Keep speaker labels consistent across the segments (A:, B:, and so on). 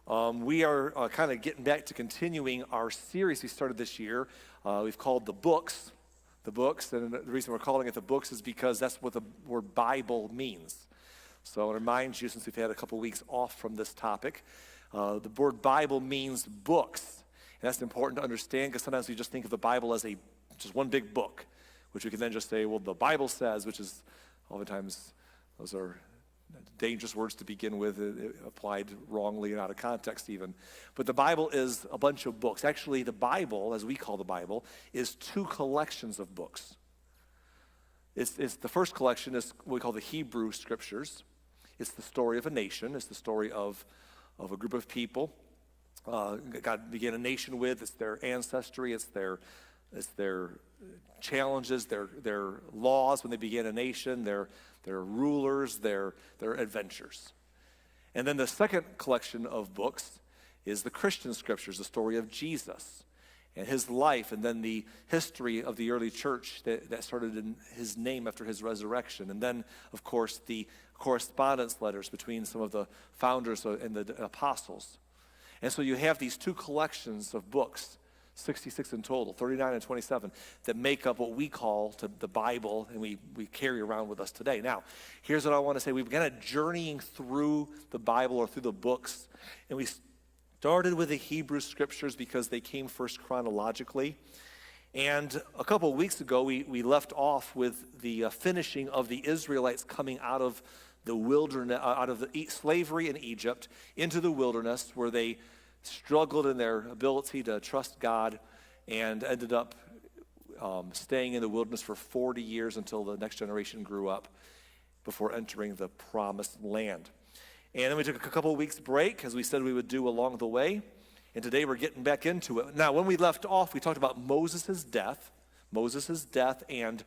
A: We are kind of getting back to continuing our series we started this year. We've called The Books. And the reason we're calling it The Books is because that's what the word Bible means. So I want to remind you, since we've had a couple weeks off from this topic, the word Bible means books. And that's important to understand because sometimes we just think of the Bible as just one big book, which we can then just say, well, the Bible says, which is oftentimes, those are dangerous words to begin with, applied wrongly and out of context even. But the Bible is a bunch of books. Actually, the Bible, as we call the Bible, is two collections of books. It's the first collection is what we call the Hebrew Scriptures. It's the story of a nation. It's the story of a group of people. God began a nation with. It's their ancestry. It's their challenges, their laws when they began a nation, their rulers, their adventures. And then the second collection of books is the Christian Scriptures, the story of Jesus and his life, and then the history of the early church that started in his name after his resurrection. And then, of course, the correspondence letters between some of the founders and the apostles. And so you have these two collections of books, 66 in total, 39 and 27, that make up what we call the Bible, and we carry around with us today. Now, here's what I want to say. We've begun journeying through the Bible or through the books, and we started with the Hebrew Scriptures because they came first chronologically. And a couple of weeks ago, we left off with the finishing of the Israelites coming out of the wilderness, out of the slavery in Egypt into the wilderness, where they struggled in their ability to trust God and ended up staying in the wilderness for 40 years until the next generation grew up before entering the promised land. And then we took a couple of weeks break, as we said we would do along the way. And today we're getting back into it. Now, when we left off, we talked about Moses' death, and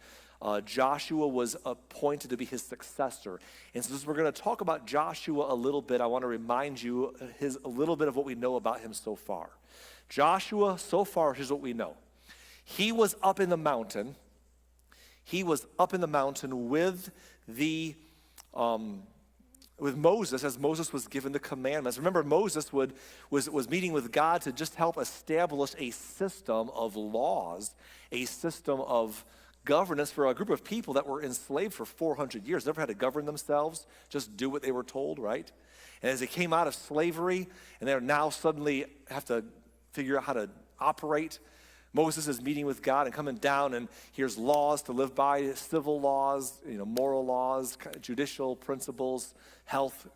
A: Joshua was appointed to be his successor. And since we're going to talk about Joshua a little bit, I want to remind you a little bit of what we know about him so far. Joshua, so far, here's what we know. He was up in the mountain. With Moses, as Moses was given the commandments. Remember, Moses was meeting with God to just help establish a system of laws, a system of governance for a group of people that were enslaved for 400 years, never had to govern themselves, just do what they were told, right? And as they came out of slavery, and they're now suddenly have to figure out how to operate, Moses is meeting with God and coming down, and here's laws to live by, civil laws, moral laws, judicial principles, health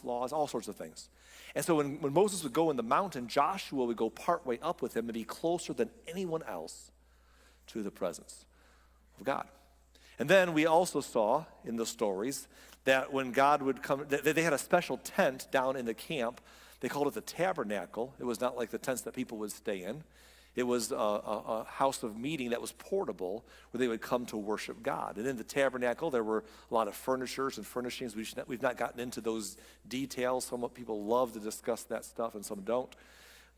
A: laws, all sorts of things. And so when Moses would go in the mountain, Joshua would go partway up with him and be closer than anyone else to the presence of God. And then we also saw in the stories that when God would come, they had a special tent down in the camp. They called it the tabernacle. It was not like the tents that people would stay in. It was a house of meeting that was portable where they would come to worship God. And in the tabernacle, there were a lot of furnitures and furnishings. We've not gotten into those details. Some people love to discuss that stuff and some don't.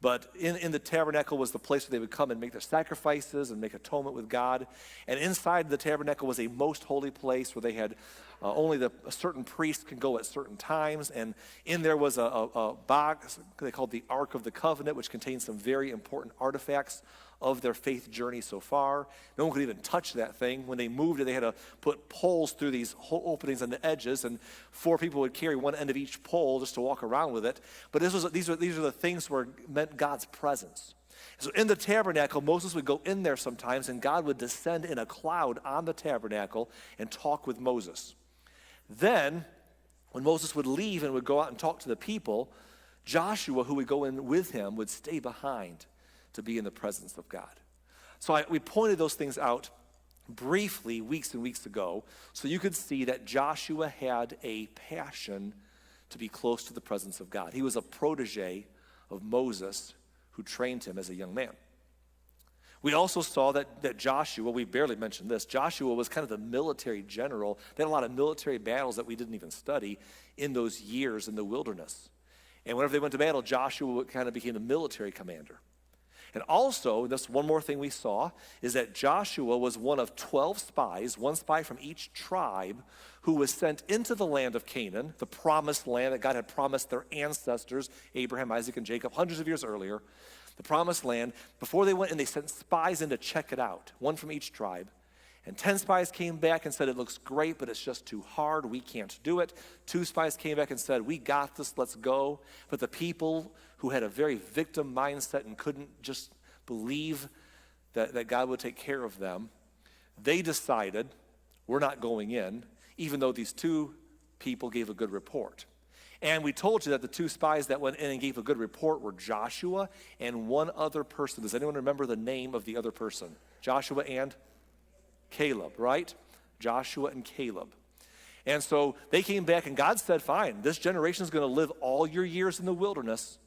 A: But in the tabernacle was the place where they would come and make their sacrifices and make atonement with God. And inside the tabernacle was a most holy place where they had only a certain priest can go at certain times. And in there was a box they called the Ark of the Covenant, which contained some very important artifacts of their faith journey so far. No one could even touch that thing. When they moved it, they had to put poles through these openings on the edges, and 4 people would carry one end of each pole just to walk around with it. But these are the things where meant God's presence. So in the tabernacle, Moses would go in there sometimes, and God would descend in a cloud on the tabernacle and talk with Moses. Then, when Moses would leave and would go out and talk to the people, Joshua, who would go in with him, would stay behind to be in the presence of God. So we pointed those things out briefly weeks and weeks ago so you could see that Joshua had a passion to be close to the presence of God. He was a protege of Moses who trained him as a young man. We also saw that Joshua, we barely mentioned this, Joshua was kind of the military general. They had a lot of military battles that we didn't even study in those years in the wilderness. And whenever they went to battle, Joshua kind of became the military commander. And also, this one more thing we saw, is that Joshua was one of 12 spies, one spy from each tribe, who was sent into the land of Canaan, the promised land that God had promised their ancestors, Abraham, Isaac, and Jacob, hundreds of years earlier. The promised land. Before they went in, they sent spies in to check it out, one from each tribe. And 10 spies came back and said, it looks great, but it's just too hard. We can't do it. 2 spies came back and said, we got this, let's go. But the people who had a very victim mindset and couldn't just believe that God would take care of them, they decided, we're not going in, even though these 2 people gave a good report. And we told you that the 2 spies that went in and gave a good report were Joshua and one other person. Does anyone remember the name of the other person? Joshua and Caleb, right? Joshua and Caleb. And so they came back and God said, fine, this generation is going to live all your years in the wilderness.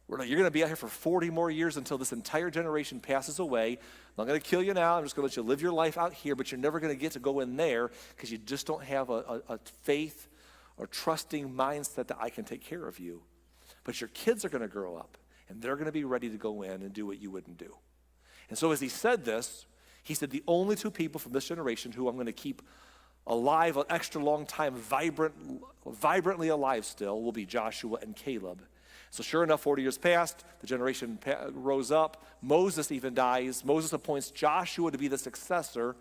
A: You're going to be out here for 40 more years until this entire generation passes away. I'm not going to kill you now. I'm just going to let you live your life out here, but you're never going to get to go in there because you just don't have a faith or trusting mindset that I can take care of you. But your kids are going to grow up and they're going to be ready to go in and do what you wouldn't do. And so as he said this, he said, the only 2 people from this generation who I'm going to keep alive an extra long time, vibrantly alive still, will be Joshua and Caleb. So sure enough, 40 years passed, the generation rose up, Moses even dies. Moses appoints Joshua to be the successor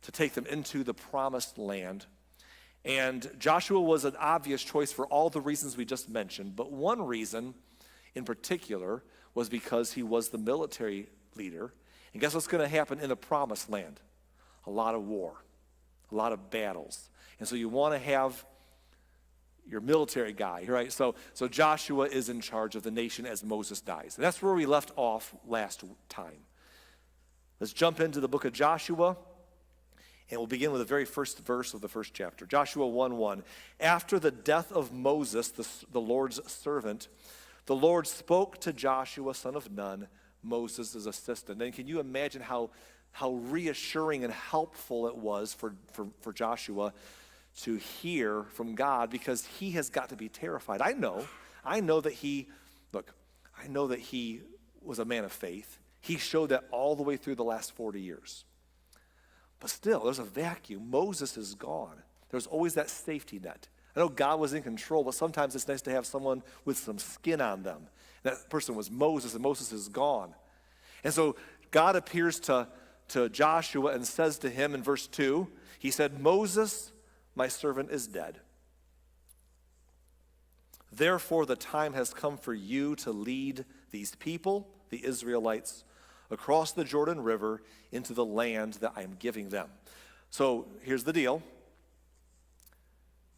A: to take them into the promised land. And Joshua was an obvious choice for all the reasons we just mentioned, but one reason in particular was because he was the military leader. And guess what's going to happen in the promised land? A lot of war, a lot of battles. And so you want to have your military guy, right? So Joshua is in charge of the nation as Moses dies. And that's where we left off last time. Let's jump into the book of Joshua, and we'll begin with the very first verse of the first chapter. Joshua 1:1. After the death of Moses, the Lord's servant, the Lord spoke to Joshua, son of Nun, Moses' assistant. And can you imagine how reassuring and helpful it was for Joshua to hear from God, because he has got to be terrified. I know that he was a man of faith. He showed that all the way through the last 40 years. But still, there's a vacuum. Moses is gone. There's always that safety net. I know God was in control, but sometimes it's nice to have someone with some skin on them. That person was Moses, and Moses is gone. And so God appears to Joshua and says to him in verse 2, he said, Moses, my servant, is dead. Therefore, the time has come for you to lead these people, the Israelites, across the Jordan River into the land that I am giving them. So here's the deal.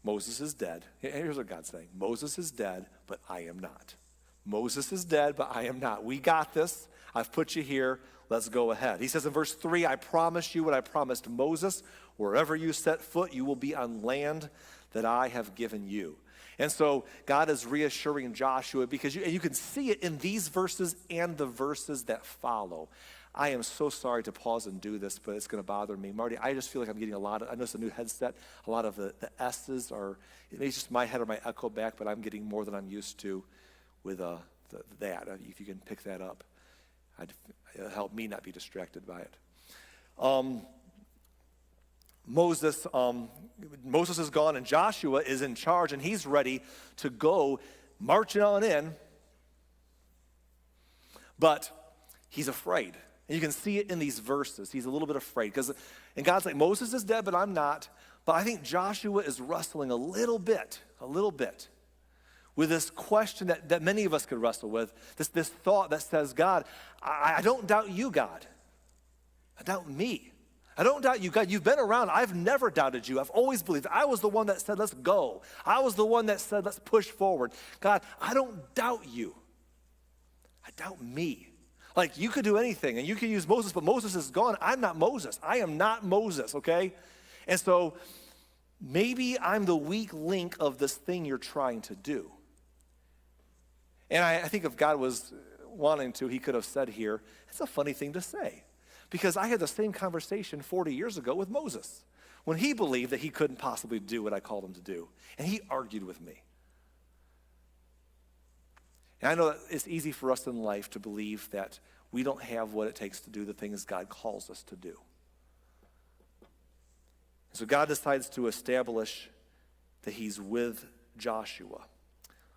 A: Moses is dead. Here's what God's saying. Moses is dead, but I am not. Moses is dead, but I am not. We got this. I've put you here. Let's go ahead. He says in verse 3, I promise you what I promised Moses. Wherever you set foot, you will be on land that I have given you. And so God is reassuring Joshua, because you can see it in these verses and the verses that follow. I am so sorry to pause and do this, but it's going to bother me. Marty, I just feel like I'm getting I know it's a new headset. A lot of the S's are, it's just my head or my echo back, but I'm getting more than I'm used to with that. If you can pick that up, it'll help me not be distracted by it. Moses is gone, and Joshua is in charge, and he's ready to go marching on in, but he's afraid. And you can see it in these verses. He's a little bit afraid, and God's like, Moses is dead, but I'm not. But I think Joshua is wrestling a little bit with this question that many of us could wrestle with, this thought that says, God, I don't doubt you, God. I doubt me. I don't doubt you, God. You've been around. I've never doubted you. I've always believed. I was the one that said, let's go. I was the one that said, let's push forward. God, I don't doubt you. I doubt me. Like, you could do anything, and you could use Moses, but Moses is gone. I'm not Moses. I am not Moses, okay? And so maybe I'm the weak link of this thing you're trying to do. And I think if God was wanting to, he could have said here, it's a funny thing to say. Because I had the same conversation 40 years ago with Moses, when he believed that he couldn't possibly do what I called him to do. And he argued with me. And I know that it's easy for us in life to believe that we don't have what it takes to do the things God calls us to do. So God decides to establish that he's with Joshua.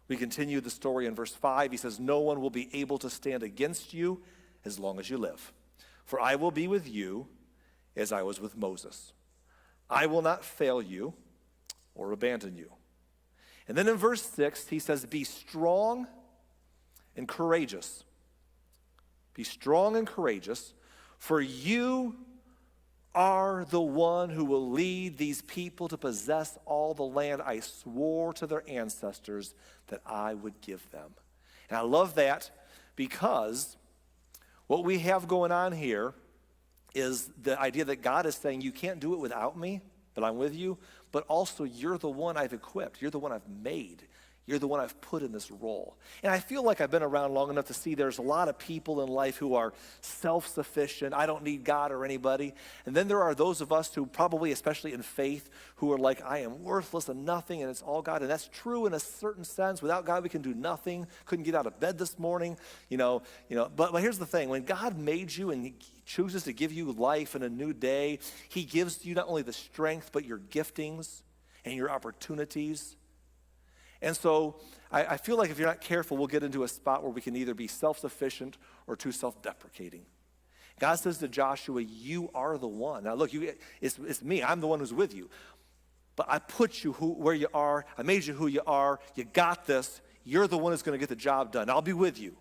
A: We continue the story in verse 5. He says, "No one will be able to stand against you as long as you live. For I will be with you as I was with Moses. I will not fail you or abandon you." And then in verse 6, he says, "Be strong and courageous. Be strong and courageous, for you are the one who will lead these people to possess all the land I swore to their ancestors that I would give them." And I love that because what we have going on here is the idea that God is saying, you can't do it without me, but I'm with you, but also you're the one I've equipped. You're the one I've made. You're the one I've put in this role. And I feel like I've been around long enough to see there's a lot of people in life who are self-sufficient. I don't need God or anybody. And then there are those of us who probably, especially in faith, who are like, I am worthless and nothing, and it's all God. And that's true in a certain sense. Without God, we can do nothing. Couldn't get out of bed this morning, But here's the thing. When God made you and he chooses to give you life and a new day, he gives you not only the strength, but your giftings and your opportunities. And so I feel like if you're not careful, we'll get into a spot where we can either be self-sufficient or too self-deprecating. God says to Joshua, you are the one. Now look, it's me. I'm the one who's with you. But I put you where you are. I made you who you are. You got this. You're the one who's going to get the job done. I'll be with you.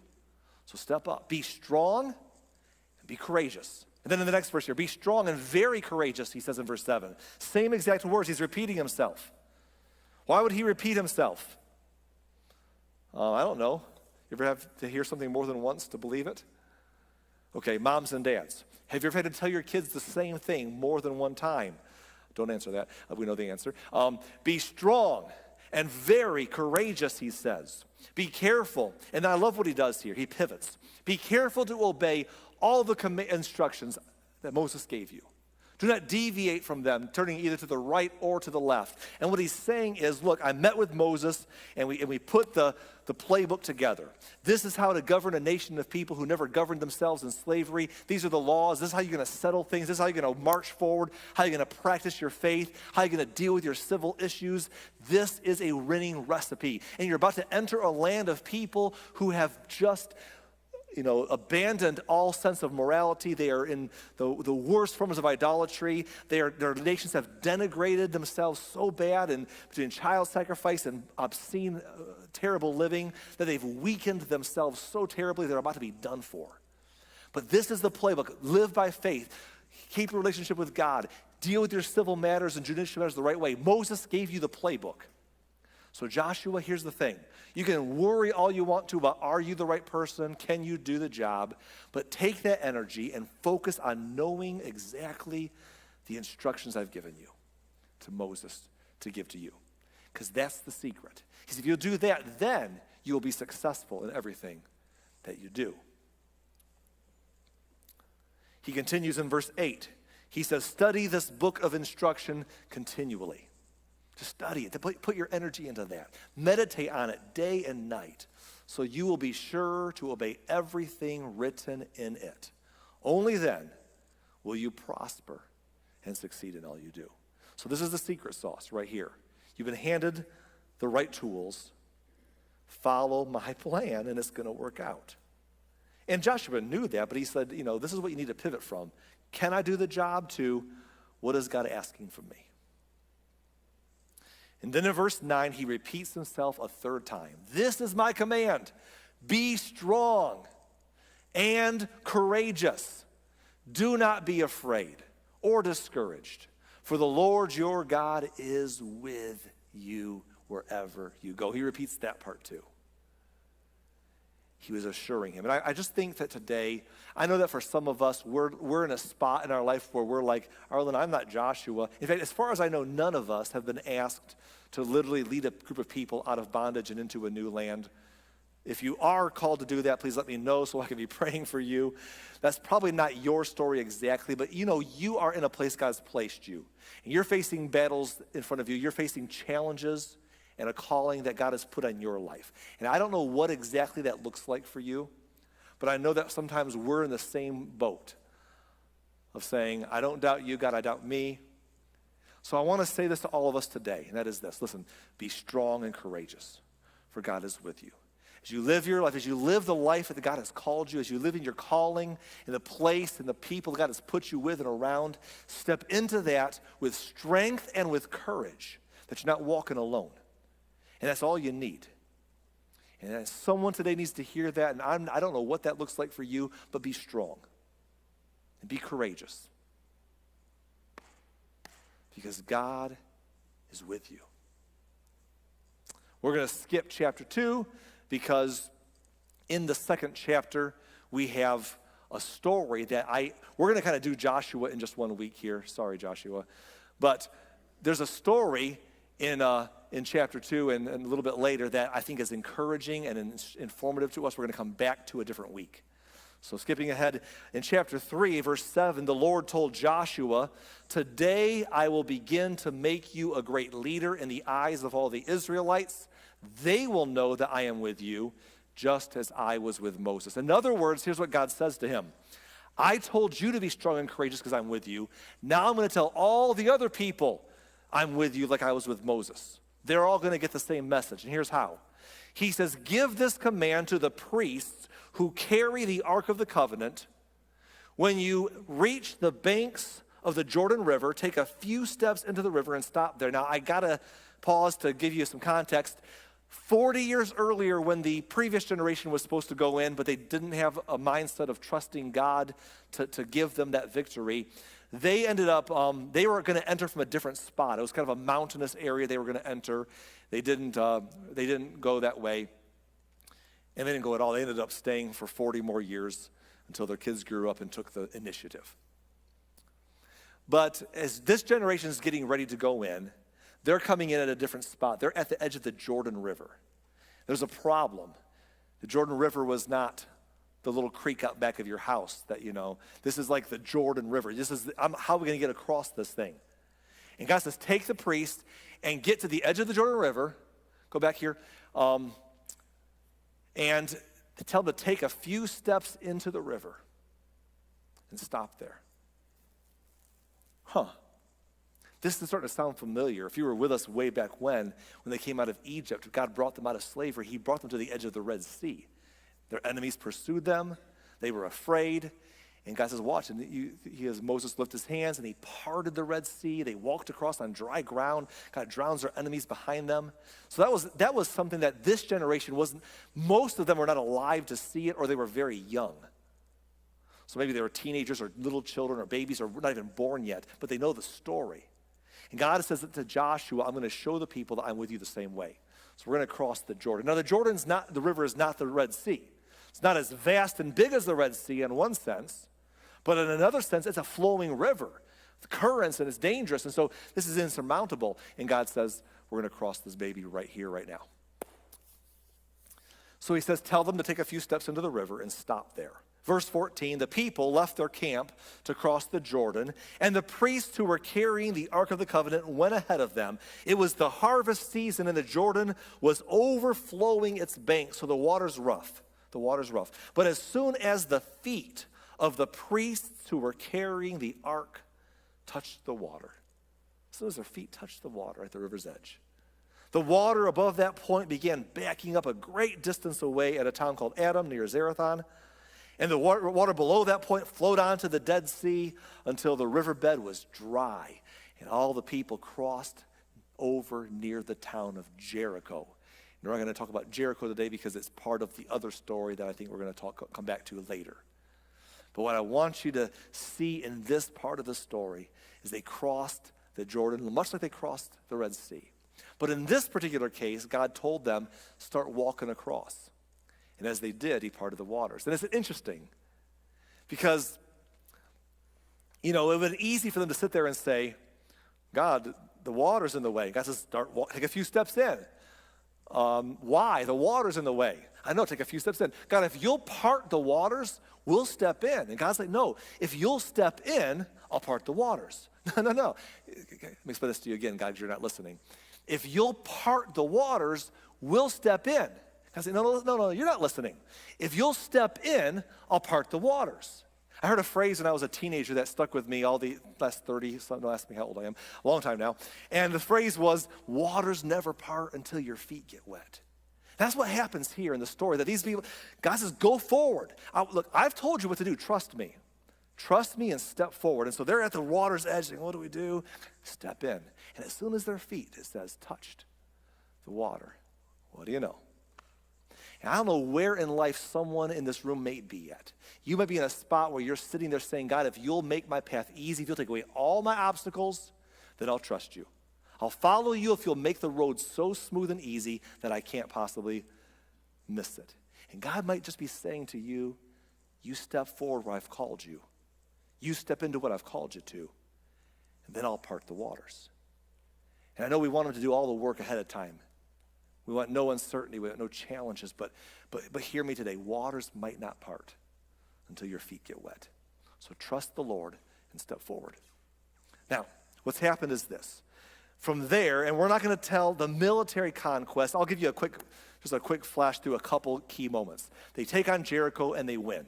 A: So step up. Be strong and be courageous. And then in the next verse here, be strong and very courageous, he says in verse 7. Same exact words. He's repeating himself. Why would he repeat himself? I don't know. You ever have to hear something more than once to believe it? Okay, moms and dads. Have you ever had to tell your kids the same thing more than one time? Don't answer that. We know the answer. Be strong and very courageous, he says. Be careful. And I love what he does here. He pivots. Be careful to obey all the instructions that Moses gave you. Do not deviate from them, turning either to the right or to the left. And what he's saying is, look, I met with Moses, and we put the playbook together. This is how to govern a nation of people who never governed themselves in slavery. These are the laws. This is how you're going to settle things. This is how you're going to march forward, how you're going to practice your faith, how you're going to deal with your civil issues. This is a winning recipe. And you're about to enter a land of people who have just abandoned all sense of morality. They are in the worst forms of idolatry. Their nations have denigrated themselves so bad and between child sacrifice and obscene, terrible living that they've weakened themselves so terribly they're about to be done for. But this is the playbook. Live by faith. Keep a relationship with God. Deal with your civil matters and judicial matters the right way. Moses gave you the playbook. So Joshua, here's the thing. You can worry all you want to about, are you the right person? Can you do the job? But take that energy and focus on knowing exactly the instructions I've given you to Moses to give to you. Because that's the secret. Because if you'll do that, then you'll be successful in everything that you do. He continues in verse 8. He says, study this book of instruction continually. To study it, to put your energy into that. Meditate on it day and night, so you will be sure to obey everything written in it. Only then will you prosper and succeed in all you do. So this is the secret sauce right here. You've been handed the right tools. Follow my plan, and it's going to work out. And Joshua knew that, but he said, this is what you need to pivot from. Can I do the job? To what is God asking from me? And then in verse 9, he repeats himself a third time. This is my command. Be strong and courageous. Do not be afraid or discouraged, for the Lord your God is with you wherever you go. He repeats that part too. He was assuring him. And I just think that today, I know that for some of us, we're in a spot in our life where we're like, Arlen, I'm not Joshua. In fact, as far as I know, none of us have been asked to literally lead a group of people out of bondage and into a new land. If you are called to do that, please let me know so I can be praying for you. That's probably not your story exactly, but you are in a place God's placed you. And you're facing battles in front of you. You're facing challenges, and a calling that God has put on your life. And I don't know what exactly that looks like for you, but I know that sometimes we're in the same boat of saying, I don't doubt you, God, I doubt me. So I want to say this to all of us today, and that is this. Listen, be strong and courageous, for God is with you. As you live your life, as you live the life that God has called you, as you live in your calling, in the place and the people that God has put you with and around, step into that with strength and with courage, that you're not walking alone. And that's all you need. And someone today needs to hear that, and I don't know what that looks like for you, but be strong and be courageous. Because God is with you. We're going to skip chapter 2 because in the second chapter we have a story that we're going to kind of do Joshua in just 1 week here. Sorry, Joshua. But there's a story in chapter 2 and a little bit later that I think is encouraging and informative to us. We're going to come back to a different week. So skipping ahead, in chapter 3, verse 7, the Lord told Joshua, "Today I will begin to make you a great leader in the eyes of all the Israelites. They will know that I am with you, just as I was with Moses." In other words, here's what God says to him. I told you to be strong and courageous because I'm with you. Now I'm going to tell all the other people I'm with you like I was with Moses. They're all going to get the same message, and here's how. He says, give this command to the priests who carry the Ark of the Covenant. When you reach the banks of the Jordan River, take a few steps into the river and stop there. Now, I got to pause to give you some context. 40 years earlier, when the previous generation was supposed to go in, but they didn't have a mindset of trusting God to give them that victory, they ended up, they were going to enter from a different spot. It was kind of a mountainous area they were going to enter. They didn't go that way. And they didn't go at all. They ended up staying for 40 more years until their kids grew up and took the initiative. But as this generation is getting ready to go in, they're coming in at a different spot. They're at the edge of the Jordan River. There's a problem. The Jordan River was not the little creek out back of your house that you know. This is like the Jordan River. How are we going to get across this thing? And God says, take the priest and get to the edge of the Jordan River. Go back here. And tell them to take a few steps into the river and stop there. This is starting to sound familiar. If you were with us way back when they came out of Egypt, God brought them out of slavery. He brought them to the edge of the Red Sea. Their enemies pursued them. They were afraid. And God says, watch. And Moses lifted his hands and he parted the Red Sea. They walked across on dry ground. God drowns their enemies behind them. So that was something that this generation wasn't, most of them were not alive to see it, or they were very young. So maybe they were teenagers or little children or babies or not even born yet, but they know the story. And God says to Joshua, I'm going to show the people that I'm with you the same way. So we're going to cross the Jordan. Now the river is not the Red Sea. It's not as vast and big as the Red Sea in one sense, but in another sense, it's a flowing river. The currents, and it's dangerous, and so this is insurmountable. And God says, we're going to cross this baby right here, right now. So he says, tell them to take a few steps into the river and stop there. Verse 14, the people left their camp to cross the Jordan, and the priests who were carrying the Ark of the Covenant went ahead of them. It was the harvest season, and the Jordan was overflowing its banks, so the water's rough. The water's rough. But as soon as the feet of the priests who were carrying the ark touched the water, as soon as their feet touched the water at the river's edge, the water above that point began backing up a great distance away at a town called Adam near Zarethan. And the water below that point flowed onto the Dead Sea until the riverbed was dry. And all the people crossed over near the town of Jericho. And we're not going to talk about Jericho today because it's part of the other story that I think we're going to come back to later. But what I want you to see in this part of the story is they crossed the Jordan, much like they crossed the Red Sea. But in this particular case, God told them, start walking across. And as they did, he parted the waters. And it's interesting because, it would have been easy for them to sit there and say, God, the water's in the way. God says, take a few steps in. Why? The water's in the way. I know, take a few steps in. God, if you'll part the waters, we'll step in. And God's like, no, if you'll step in, I'll part the waters. No. Let me explain this to you again, God, you're not listening. if you'll part the waters, we'll step in. I say, no, you're not listening. If you'll step in, I'll part the waters. I heard a phrase when I was a teenager that stuck with me all the last 30, don't ask me how old I am, a long time now. And the phrase was, waters never part until your feet get wet. That's what happens here in the story, that these people, God says, go forward. Look, I've told you what to do, trust me. Trust me and step forward. And so they're at the water's edge saying, what do we do? Step in. And as soon as their feet, it says, touched the water, what do you know? And I don't know where in life someone in this room may be at. You might be in a spot where you're sitting there saying, God, if you'll make my path easy, if you'll take away all my obstacles, then I'll trust you. I'll follow you if you'll make the road so smooth and easy that I can't possibly miss it. And God might just be saying to you, you step forward where I've called you. You step into what I've called you to, and then I'll part the waters. And I know we want him to do all the work ahead of time. We want no uncertainty, we want no challenges, but hear me today, waters might not part until your feet get wet. So trust the Lord and step forward. Now, what's happened is this. From there, and we're not going to tell the military conquest, I'll give you just a quick flash through a couple key moments. They take on Jericho and they win.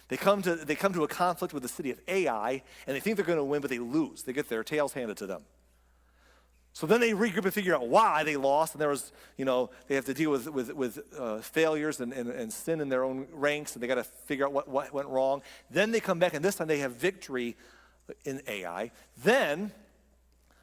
A: They come to a conflict with the city of Ai, and they think they're going to win, but they lose. They get their tails handed to them. So then they regroup and figure out why they lost, and there was, they have to deal with failures and sin in their own ranks, and they got to figure out what went wrong. Then they come back, and this time they have victory in Ai. Then,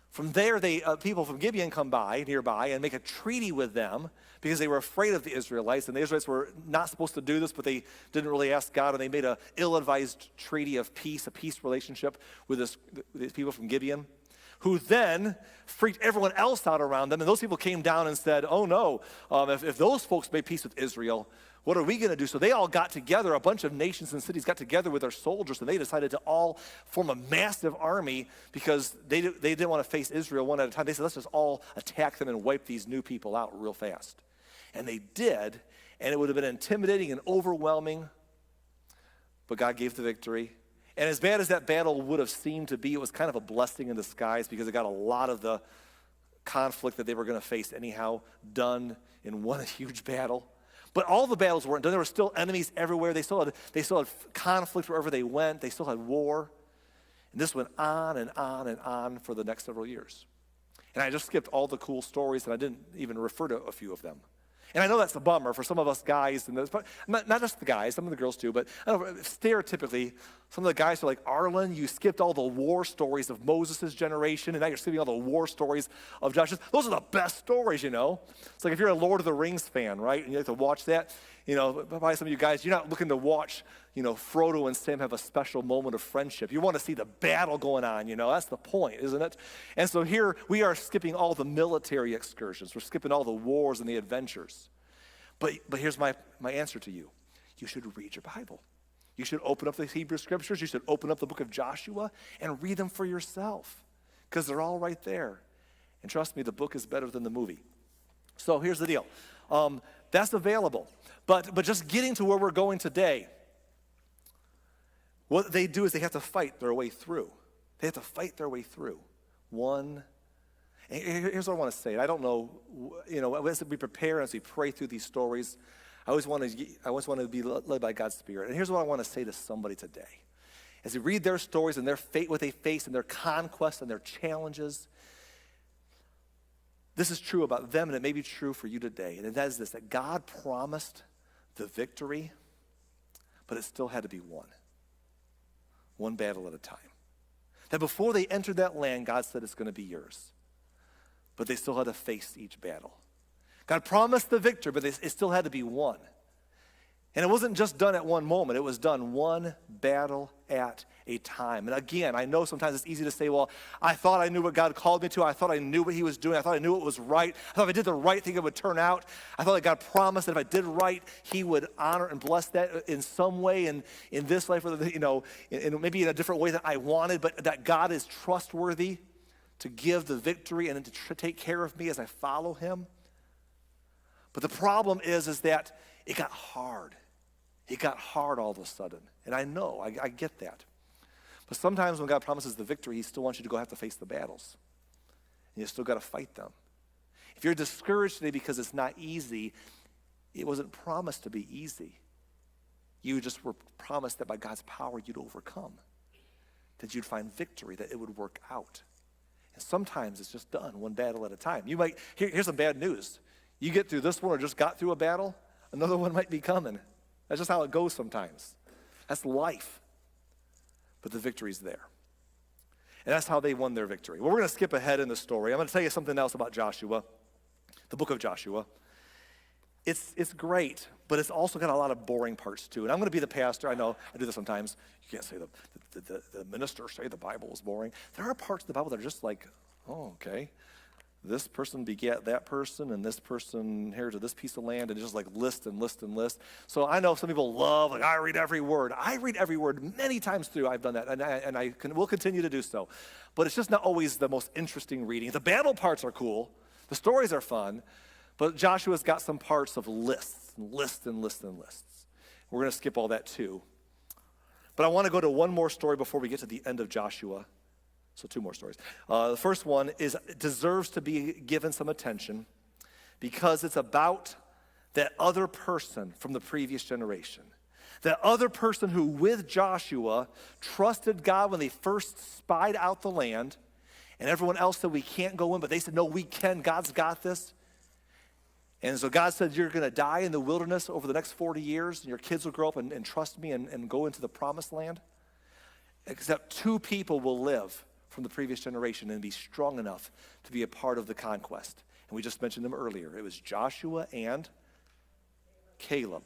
A: from there, people from Gibeon come by nearby and make a treaty with them because they were afraid of the Israelites, and the Israelites were not supposed to do this, but they didn't really ask God, and they made an ill-advised treaty of peace, a peace relationship with these people from Gibeon, who then freaked everyone else out around them, and those people came down and said, oh no, if those folks made peace with Israel, what are we going to do? So they all got together, a bunch of nations and cities got together with their soldiers, and they decided to all form a massive army because they didn't want to face Israel one at a time. They said, let's just all attack them and wipe these new people out real fast. And they did, and it would have been intimidating and overwhelming, but God gave the victory. And as bad as that battle would have seemed to be, it was kind of a blessing in disguise because it got a lot of the conflict that they were going to face anyhow done in one huge battle. But all the battles weren't done. There were still enemies everywhere. They still had conflict wherever they went. They still had war. And this went on and on and on for the next several years. And I just skipped all the cool stories, and I didn't even refer to a few of them. And I know that's a bummer for some of us guys, and not just the guys, some of the girls too, but I don't know, stereotypically, some of the guys are like, Arlen, you skipped all the war stories of Moses' generation, and now you're skipping all the war stories of Joshua. Those are the best stories, It's like if you're a Lord of the Rings fan, right, and you have to watch that, probably some of you guys, you're not looking to watch, Frodo and Sam have a special moment of friendship. You want to see the battle going on, That's the point, isn't it? And so here we are skipping all the military excursions. We're skipping all the wars and the adventures. But here's my answer to you. You should read your Bible. You should open up the Hebrew Scriptures. You should open up the book of Joshua and read them for yourself because they're all right there. And trust me, the book is better than the movie. So here's the deal. That's available. But just getting to where we're going today, what they do is they have to fight their way through. They have to fight their way through. Here's what I want to say. I don't know, as we prepare, as we pray through these stories, I always want to be led by God's Spirit. And here's what I want to say to somebody today. As we read their stories and their fate, what they face and their conquests and their challenges, this is true about them, and it may be true for you today. And that is this, that God promised the victory, but it still had to be won. One battle at a time. That before they entered that land, God said it's going to be yours. But they still had to face each battle. God promised the victory, but it still had to be won. And it wasn't just done at one moment. It was done one battle at a time. And again, I know sometimes it's easy to say, well, I thought I knew what God called me to. I thought I knew what he was doing. I thought I knew what was right. I thought if I did the right thing, it would turn out. I thought that God promised that if I did right, he would honor and bless that in some way in this life, or, in maybe in a different way than I wanted, but that God is trustworthy to give the victory and to take care of me as I follow him. But the problem is that it got hard. It got hard all of a sudden. And I know, I get that. But sometimes when God promises the victory, he still wants you to go have to face the battles. And you still got to fight them. If you're discouraged today because it's not easy, it wasn't promised to be easy. You just were promised that by God's power you'd overcome, that you'd find victory, that it would work out. And sometimes it's just done one battle at a time. Here's some bad news. You get through this one or just got through a battle, another one might be coming. That's just how it goes sometimes. That's life. But the victory's there. And that's how they won their victory. Well, we're going to skip ahead in the story. I'm going to tell you something else about Joshua, the book of Joshua. It's great, but it's also got a lot of boring parts too. And I'm going to be the pastor. I know I do this sometimes. You can't say the minister say the Bible is boring. There are parts of the Bible that are just like, oh, okay. This person begat that person, and this person inherited this piece of land, and it's just like list and list and list. So I know some people love, like, I read every word. I read every word many times through. I've done that, and I will continue to do so. But it's just not always the most interesting reading. The battle parts are cool. The stories are fun. But Joshua's got some parts of lists and lists and lists and lists. We're going to skip all that too. But I want to go to one more story before we get to the end of Joshua. So 2 more stories. The first one deserves to be given some attention because it's about that other person from the previous generation. That other person who with Joshua trusted God when they first spied out the land, and everyone else said we can't go in, but they said, no, we can. God's got this. And so God said, you're going to die in the wilderness over the next 40 years, and your kids will grow up and trust me and go into the promised land. Except 2 people will live from the previous generation and be strong enough to be a part of the conquest. And we just mentioned them earlier. It was Joshua and Caleb.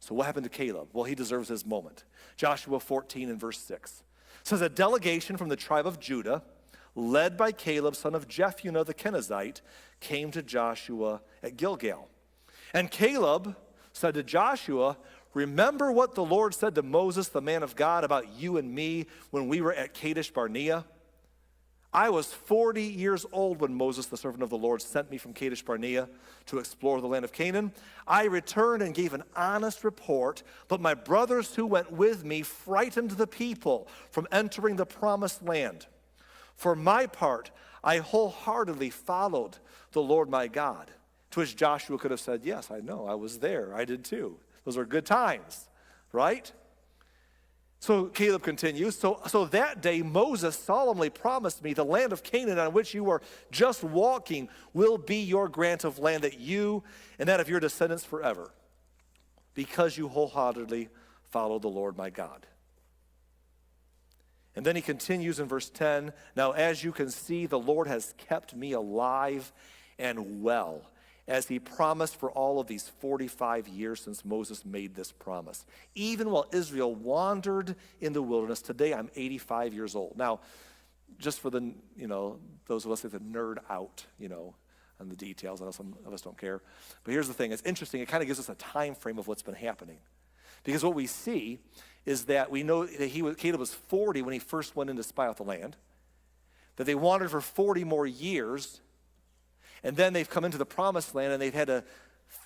A: So what happened to Caleb? Well, he deserves his moment. Joshua 14 and verse 6 says, a delegation from the tribe of Judah, led by Caleb, son of Jephunneh the Kenizzite, came to Joshua at Gilgal. And Caleb said to Joshua, remember what the Lord said to Moses, the man of God, about you and me when we were at Kadesh Barnea? I was 40 years old when Moses, the servant of the Lord, sent me from Kadesh Barnea to explore the land of Canaan. I returned and gave an honest report, but my brothers who went with me frightened the people from entering the promised land. For my part, I wholeheartedly followed the Lord my God. To which Joshua could have said, yes, I know, I was there, I did too. Those are good times, right? So Caleb continues, so that day Moses solemnly promised me the land of Canaan on which you were just walking will be your grant of land, that you and that of your descendants forever, because you wholeheartedly followed the Lord my God. And then he continues in verse 10, now as you can see, the Lord has kept me alive and well, as he promised for all of these 45 years since Moses made this promise. Even while Israel wandered in the wilderness, today I'm 85 years old. Now, just for the, those of us that nerd out, on the details, I know some of us don't care. But here's the thing, it's interesting, it kind of gives us a time frame of what's been happening. Because what we see is that we know that Caleb was 40 when he first went in to spy out the land, that they wandered for 40 more years, and then they've come into the promised land and they've had to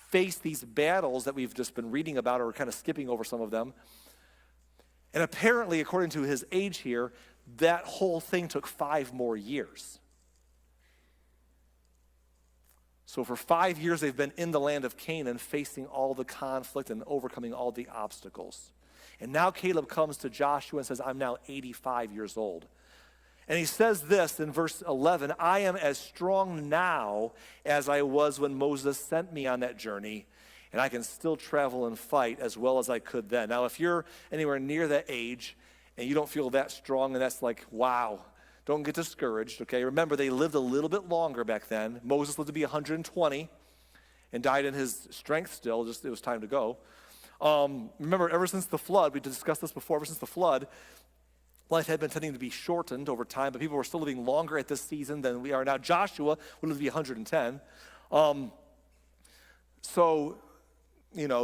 A: face these battles that we've just been reading about, or we're kind of skipping over some of them. And apparently, according to his age here, that whole thing took 5 more years. So for 5 years, they've been in the land of Canaan, facing all the conflict and overcoming all the obstacles. And now Caleb comes to Joshua and says, I'm now 85 years old. And he says this in verse 11, I am as strong now as I was when Moses sent me on that journey, and I can still travel and fight as well as I could then. Now, if you're anywhere near that age and you don't feel that strong, and that's like, wow, don't get discouraged, okay? Remember, they lived a little bit longer back then. Moses lived to be 120 and died in his strength still, just it was time to go. Remember, ever since the flood, we discussed this before, ever since the flood, life had been tending to be shortened over time, but people were still living longer at this season than we are now. Joshua would live to be 110.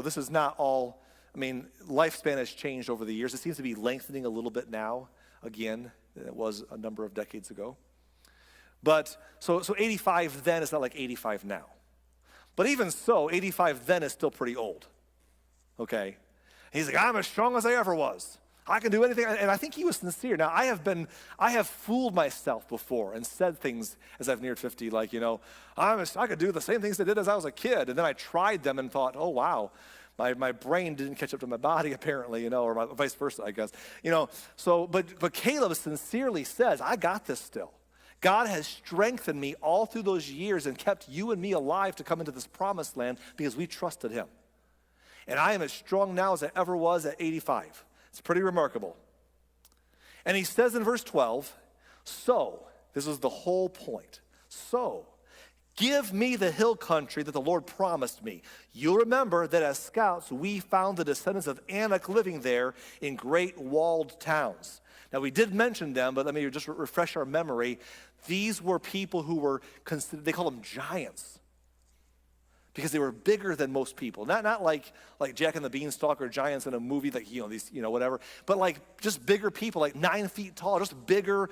A: This is not all, lifespan has changed over the years. It seems to be lengthening a little bit now, again, than it was a number of decades ago. But, so 85 then is not like 85 now. But even so, 85 then is still pretty old. Okay? He's like, I'm as strong as I ever was. I can do anything. And I think he was sincere. Now, I have fooled myself before and said things as I've neared 50, like, I could do the same things I did as I was a kid. And then I tried them and thought, oh, wow, my brain didn't catch up to my body apparently, or vice versa, I guess. But Caleb sincerely says, I got this still. God has strengthened me all through those years and kept you and me alive to come into this promised land because we trusted him. And I am as strong now as I ever was at 85. It's pretty remarkable. And he says in verse 12, so, this is the whole point. So, give me the hill country that the Lord promised me. You'll remember that as scouts, we found the descendants of Anak living there in great walled towns. Now, we did mention them, but let me just refresh our memory. These were people who were considered, they call them giants, because they were bigger than most people. Not like Jack and the Beanstalk or giants in a movie, like, these, whatever, but like just bigger people, like 9 feet tall, just bigger,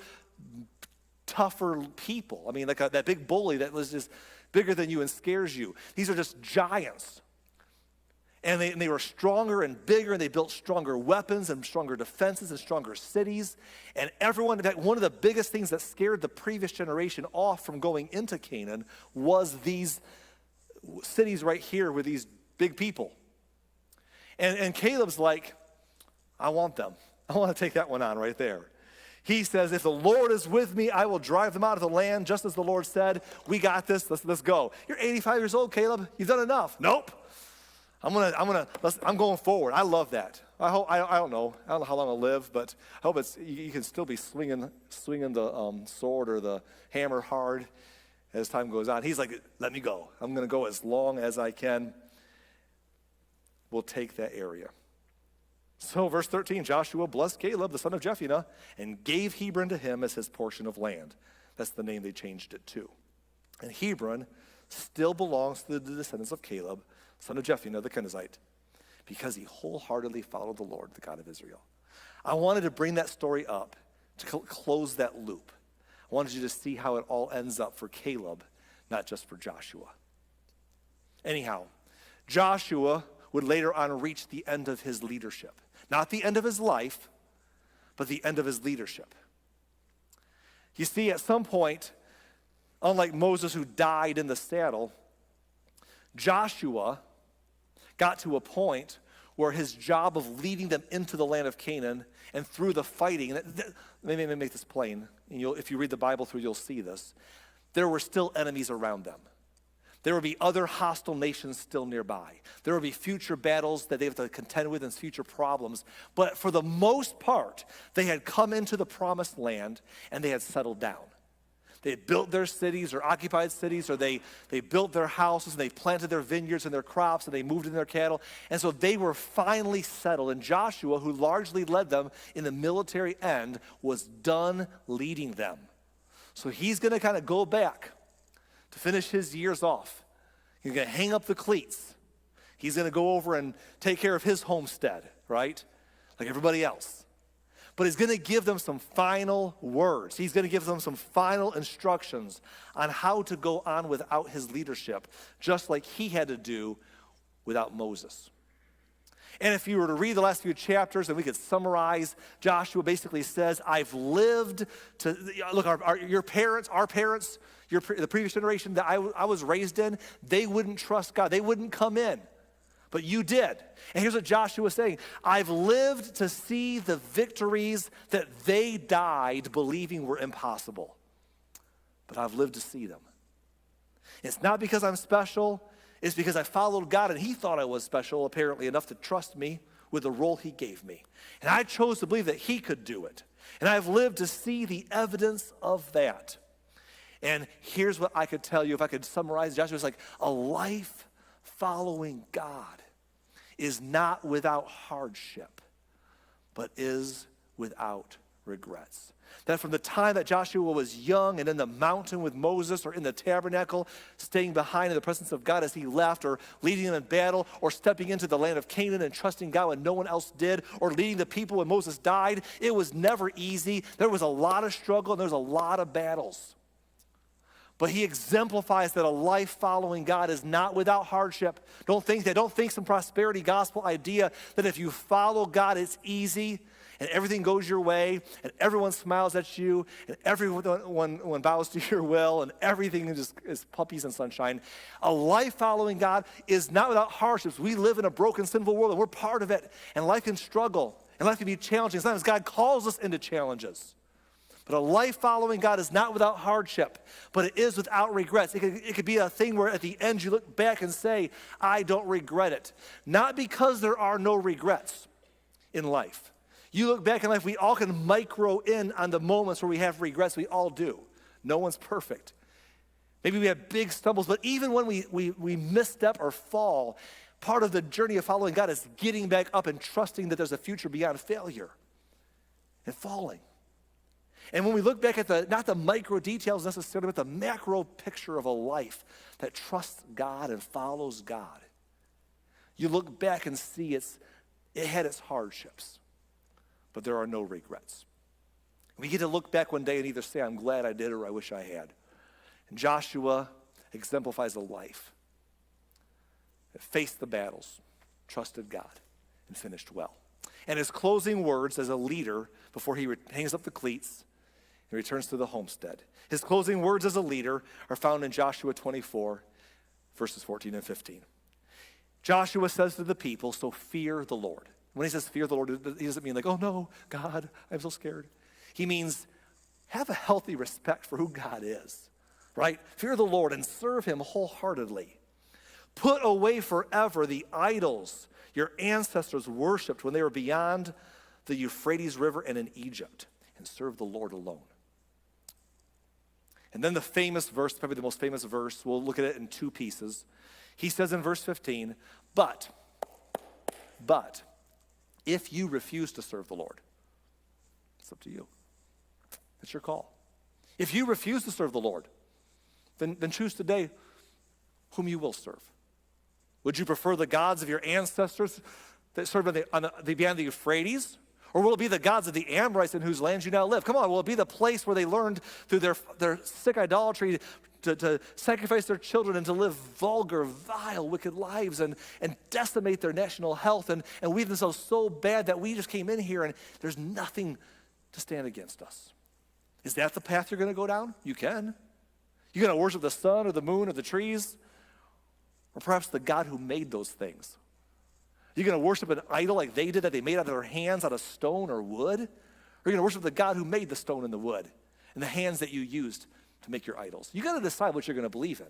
A: tougher people. I mean, like that big bully that was just bigger than you and scares you. These are just giants. And they were stronger and bigger, and they built stronger weapons and stronger defenses and stronger cities. And everyone, in fact, one of the biggest things that scared the previous generation off from going into Canaan was these cities right here with these big people. And Caleb's like, I want them. I want to take that one on right there. He says, if the Lord is with me, I will drive them out of the land, just as the Lord said. We got this. Let's go. You're 85 years old, Caleb. You've done enough. Nope. I'm going forward. I love that. I don't know how long I'll live, but I hope you can still be swinging the sword or the hammer hard as time goes on. He's like, let me go. I'm going to go as long as I can. We'll take that area. So verse 13, Joshua blessed Caleb, the son of Jephunneh, and gave Hebron to him as his portion of land. That's the name they changed it to. And Hebron still belongs to the descendants of Caleb, son of Jephunneh, the Kenizzite, because he wholeheartedly followed the Lord, the God of Israel. I wanted to bring that story up to close that loop. I wanted you to see how it all ends up for Caleb, not just for Joshua. Anyhow, Joshua would later on reach the end of his leadership. Not the end of his life, but the end of his leadership. You see, at some point, unlike Moses who died in the saddle, Joshua got to a point where his job of leading them into the land of Canaan and through the fighting, let me make this plain, and if you read the Bible through, you'll see this. There were still enemies around them. There would be other hostile nations still nearby. There would be future battles that they have to contend with and future problems. But for the most part, they had come into the promised land and they had settled down. They had built their cities or occupied cities, or they built their houses and they planted their vineyards and their crops and they moved in their cattle. And so they were finally settled. And Joshua, who largely led them in the military end, was done leading them. So he's going to kind of go back to finish his years off. He's going to hang up the cleats. He's going to go over and take care of his homestead, right? Like everybody else. But he's going to give them some final words. He's going to give them some final instructions on how to go on without his leadership, just like he had to do without Moses. And if you were to read the last few chapters, and we could summarize, Joshua basically says, I've lived to, look, our parents, the previous generation that I was raised in, they wouldn't trust God. They wouldn't come in. But you did. And here's what Joshua is saying. I've lived to see the victories that they died believing were impossible. But I've lived to see them. It's not because I'm special. It's because I followed God and he thought I was special, apparently enough to trust me with the role he gave me. And I chose to believe that he could do it. And I've lived to see the evidence of that. And here's what I could tell you if I could summarize. Joshua was like, a life following God is not without hardship, but is without regrets. That from the time that Joshua was young and in the mountain with Moses or in the tabernacle, staying behind in the presence of God as he left, or leading them in battle, or stepping into the land of Canaan and trusting God when no one else did, or leading the people when Moses died, it was never easy. There was a lot of struggle and there was a lot of battles. But he exemplifies that a life following God is not without hardship. Don't think that. Don't think some prosperity gospel idea that if you follow God, it's easy and everything goes your way and everyone smiles at you and everyone bows to your will and everything is puppies and sunshine. A life following God is not without hardships. We live in a broken, sinful world and we're part of it. And life can struggle and life can be challenging. Sometimes God calls us into challenges. But a life following God is not without hardship, but it is without regrets. It could be a thing where at the end you look back and say, I don't regret it. Not because there are no regrets in life. You look back in life, we all can micro in on the moments where we have regrets. We all do. No one's perfect. Maybe we have big stumbles, but even when we misstep or fall, part of the journey of following God is getting back up and trusting that there's a future beyond failure and falling. And when we look back at not the micro details necessarily, but the macro picture of a life that trusts God and follows God, you look back and see it had its hardships, but there are no regrets. We get to look back one day and either say, I'm glad I did or I wish I had. And Joshua exemplifies a life that faced the battles, trusted God, and finished well. And his closing words as a leader before he hangs up the cleats and returns to the homestead. His closing words as a leader are found in Joshua 24, verses 14 and 15. Joshua says to the people, so fear the Lord. When he says fear the Lord, he doesn't mean like, oh no, God, I'm so scared. He means have a healthy respect for who God is, right? Fear the Lord and serve him wholeheartedly. Put away forever the idols your ancestors worshipped when they were beyond the Euphrates River and in Egypt, and serve the Lord alone. And then the famous verse, probably the most famous verse, we'll look at it in two pieces. He says in verse 15, but, if you refuse to serve the Lord, it's up to you. It's your call. If you refuse to serve the Lord, then choose today whom you will serve. Would you prefer the gods of your ancestors that served beyond the Euphrates? Or will it be the gods of the Amorites in whose lands you now live? Come on, will it be the place where they learned through their sick idolatry to sacrifice their children and to live vulgar, vile, wicked lives and decimate their national health and weave themselves so bad that we just came in here and there's nothing to stand against us? Is that the path you're going to go down? You can. You're going to worship the sun or the moon or the trees? Or perhaps the God who made those things? You're going to worship an idol like they did that they made out of their hands, out of stone or wood? Or you're going to worship the God who made the stone and the wood and the hands that you used to make your idols? You got to decide what you're going to believe in.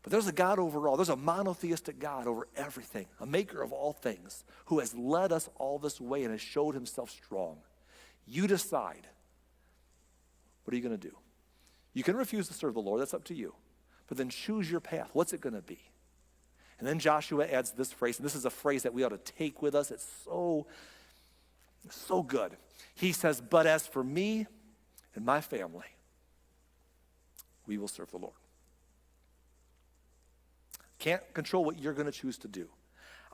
A: But there's a God over all. There's a monotheistic God over everything, a maker of all things, who has led us all this way and has showed himself strong. You decide. What are you going to do? You can refuse to serve the Lord. That's up to you. But then choose your path. What's it going to be? And then Joshua adds this phrase, and this is a phrase that we ought to take with us. It's so good. He says, but as for me and my family, we will serve the Lord. Can't control what you're going to choose to do.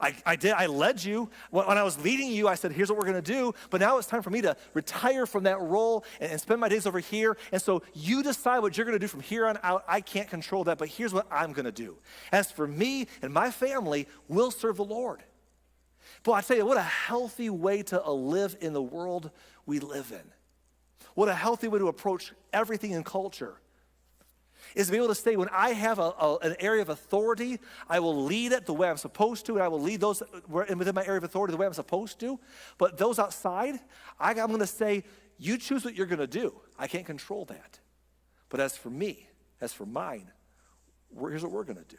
A: I led you. When I was leading you, I said, here's what we're going to do. But now it's time for me to retire from that role and spend my days over here. And so you decide what you're going to do from here on out. I can't control that, but here's what I'm going to do. As for me and my family, we'll serve the Lord. Boy, I tell you, what a healthy way to live in the world we live in. What a healthy way to approach everything in culture. Is to be able to say, when I have an area of authority, I will lead it the way I'm supposed to, and I will lead those within my area of authority the way I'm supposed to. But those outside, I'm going to say, you choose what you're going to do. I can't control that. But as for me, as for mine, here's what we're going to do.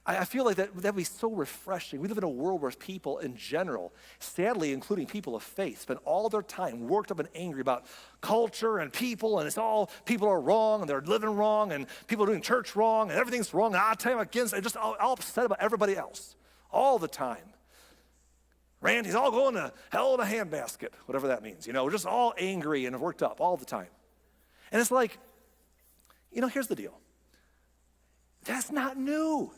A: I feel like that would be so refreshing. We live in a world where people in general, sadly including people of faith, spend all their time worked up and angry about culture and people, and it's all people are wrong and they're living wrong and people are doing church wrong and everything's wrong. And I tell you against, I'm just all upset about everybody else all the time. Randy's all going to hell in a handbasket, whatever that means. We're just all angry and worked up all the time. And it's like, here's the deal. That's not new.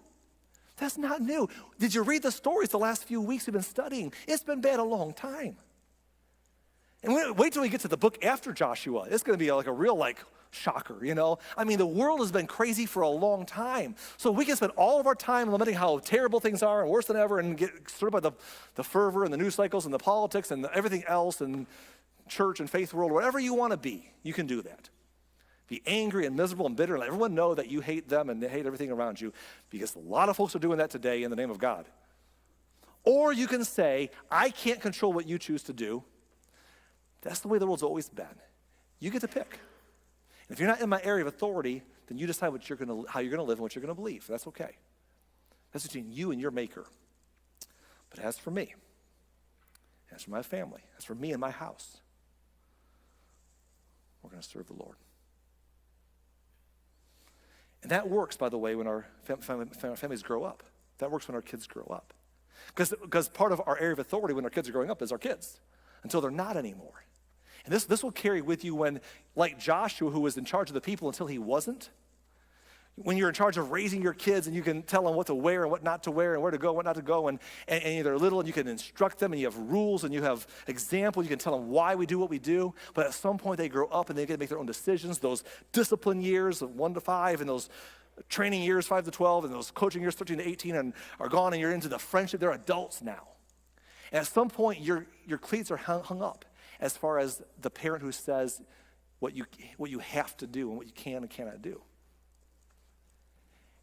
A: That's not new. Did you read the stories the last few weeks we've been studying? It's been bad a long time. And wait till we get to the book after Joshua. It's going to be like a real shocker, you know? I mean, the world has been crazy for a long time. So we can spend all of our time lamenting how terrible things are and worse than ever and get stirred by the fervor and the news cycles and the politics and everything else and church and faith world, whatever you want to be, you can do that. Be angry and miserable and bitter and let everyone know that you hate them and they hate everything around you, because a lot of folks are doing that today in the name of God. Or you can say, I can't control what you choose to do. That's the way the world's always been. You get to pick. And if you're not in my area of authority, then you decide how you're going to live and what you're going to believe. That's okay. That's between you and your maker. But as for me, as for my family, as for me and my house, we're going to serve the Lord. And that works, by the way, when our families grow up. That works when our kids grow up. Because part of our area of authority when our kids are growing up is our kids, until they're not anymore. And this will carry with you when, like Joshua, who was in charge of the people until he wasn't, when you're in charge of raising your kids and you can tell them what to wear and what not to wear and where to go, what not to go, and they're little and you can instruct them and you have rules and you have examples, you can tell them why we do what we do, but at some point they grow up and they get to make their own decisions. Those discipline years of 1 to 5 and those training years 5 to 12 and those coaching years 13 to 18 and are gone, and you're into the friendship. They're adults now. And at some point your cleats are hung up as far as the parent who says what you have to do and what you can and cannot do.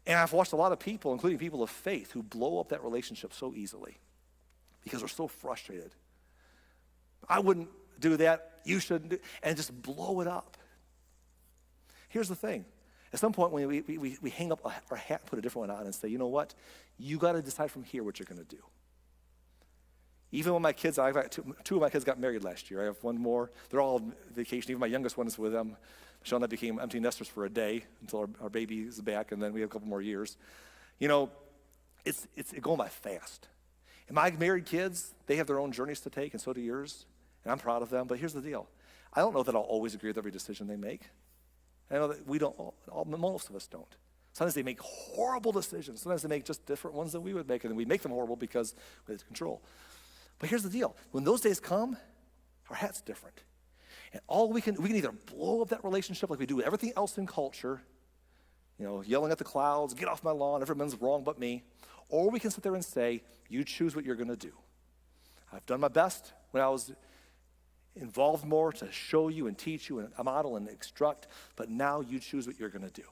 A: And I've watched a lot of people, including people of faith, who blow up that relationship so easily because they're so frustrated. I wouldn't do that, you shouldn't do, and just blow it up. Here's the thing. At some point, when we hang up our hat, put a different one on, and say, you know what? You got to decide from here what you're going to do. Even when my kids, I've got two of my kids got married last year. I have one more. They're all on vacation. Even my youngest one is with them. Michelle and I became empty nesters for a day until our baby is back, and then we have a couple more years. You know, it's going by fast. And my married kids, they have their own journeys to take, and so do yours. And I'm proud of them. But here's the deal. I don't know that I'll always agree with every decision they make. I know that we don't, most of us don't. Sometimes they make horrible decisions. Sometimes they make just different ones than we would make, and we make them horrible because we have control. But here's the deal. When those days come, our hat's different. And we can either blow up that relationship like we do with everything else in culture, you know, yelling at the clouds, get off my lawn, everyone's wrong but me. Or we can sit there and say, you choose what you're going to do. I've done my best when I was involved more to show you and teach you and model and instruct, but now you choose what you're going to do.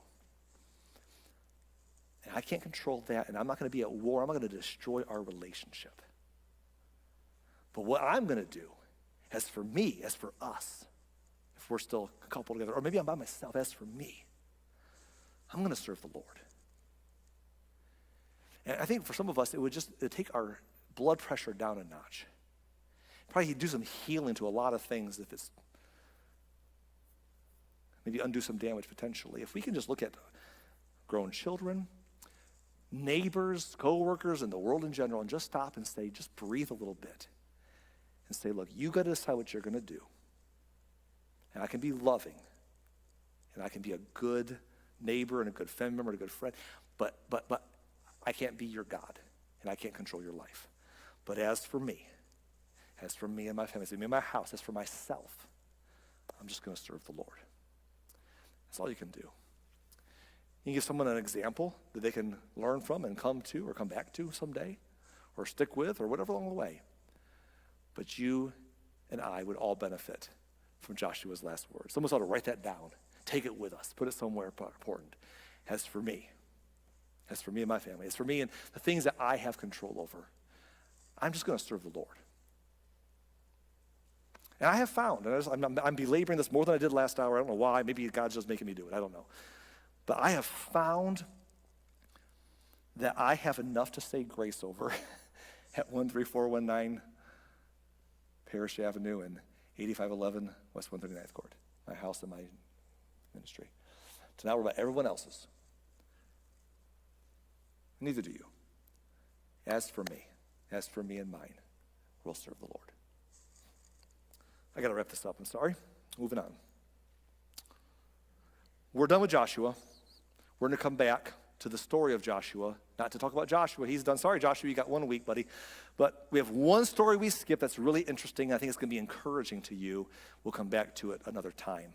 A: And I can't control that, and I'm not going to be at war. I'm not going to destroy our relationship. But what I'm going to do, as for me, as for us, if we're still a couple together, or maybe I'm by myself, as for me, I'm going to serve the Lord. And I think for some of us, it'd take our blood pressure down a notch. Probably do some healing to a lot of things if it's maybe undo some damage potentially. If we can just look at grown children, neighbors, coworkers, and the world in general, and just stop and say, just breathe a little bit. And say, look, you got to decide what you're going to do. And I can be loving. And I can be a good neighbor and a good family member and a good friend. But I can't be your God. And I can't control your life. But as for me and my family, as for me and my house, as for myself, I'm just going to serve the Lord. That's all you can do. You can give someone an example that they can learn from and come to or come back to someday or stick with or whatever along the way. But you and I would all benefit from Joshua's last words. Someone ought to write that down. Take it with us. Put it somewhere important. As for me and my family, as for me and the things that I have control over, I'm just going to serve the Lord. And I have found, and I'm belaboring this more than I did last hour. I don't know why. Maybe God's just making me do it. I don't know. But I have found that I have enough to say grace over at 13419 Parish Avenue and 8511 West 139th Court, my house and my ministry. To not worry about everyone else's. Neither do you. As for me and mine, we'll serve the Lord. I got to wrap this up. I'm sorry. Moving on. We're done with Joshua. We're going to come back to the story of Joshua, not to talk about Joshua. He's done. Sorry, Joshua, you got 1 week, buddy. But we have one story we skip that's really interesting. I think it's going to be encouraging to you. We'll come back to it another time.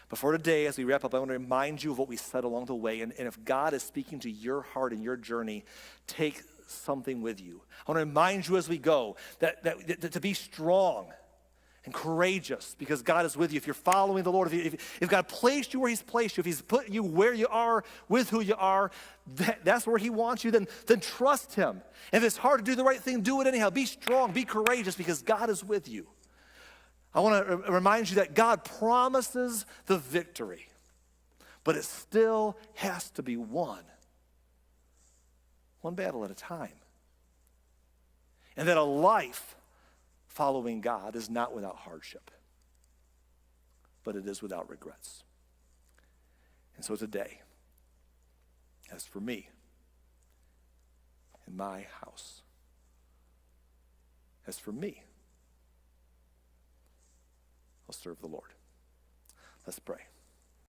A: But for today, as we wrap up, I want to remind you of what we said along the way. And if God is speaking to your heart and your journey, take something with you. I want to remind you as we go that to be strong and courageous because God is with you. If you're following the Lord, if God placed you where he's placed you, if he's put you where you are with who you are, that's where he wants you, then trust him. And if it's hard to do the right thing, do it anyhow. Be strong, be courageous because God is with you. I want to remind you that God promises the victory, but it still has to be won. One battle at a time. And that a life following God is not without hardship, but it is without regrets. And so today, as for me, in my house, as for me, I'll serve the Lord. Let's pray.